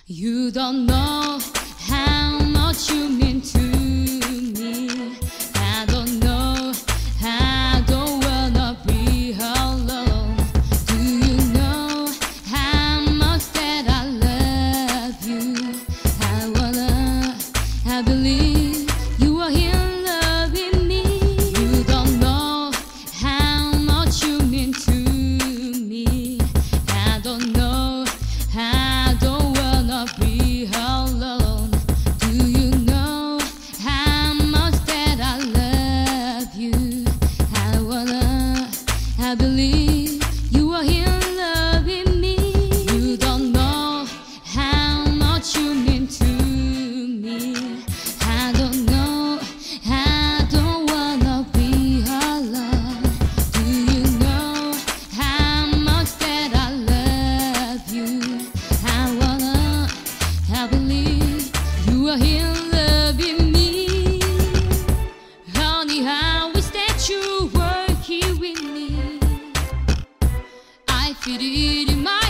You don't know how much you mean to me. I don't know, I don't wanna be alone. Do you know how much that I love you? I believe you are here loving me. You don't know how much you mean to me. I don't know, I don't wanna be alone. Do you know how much that I love you? I believe you are here loving me. You don't know how much you mean to me. I don't know, I don't wanna be alone. Do you know how much that I love you? I believe you are here loving me. Honey, I wish that you were here with me. I feel it in my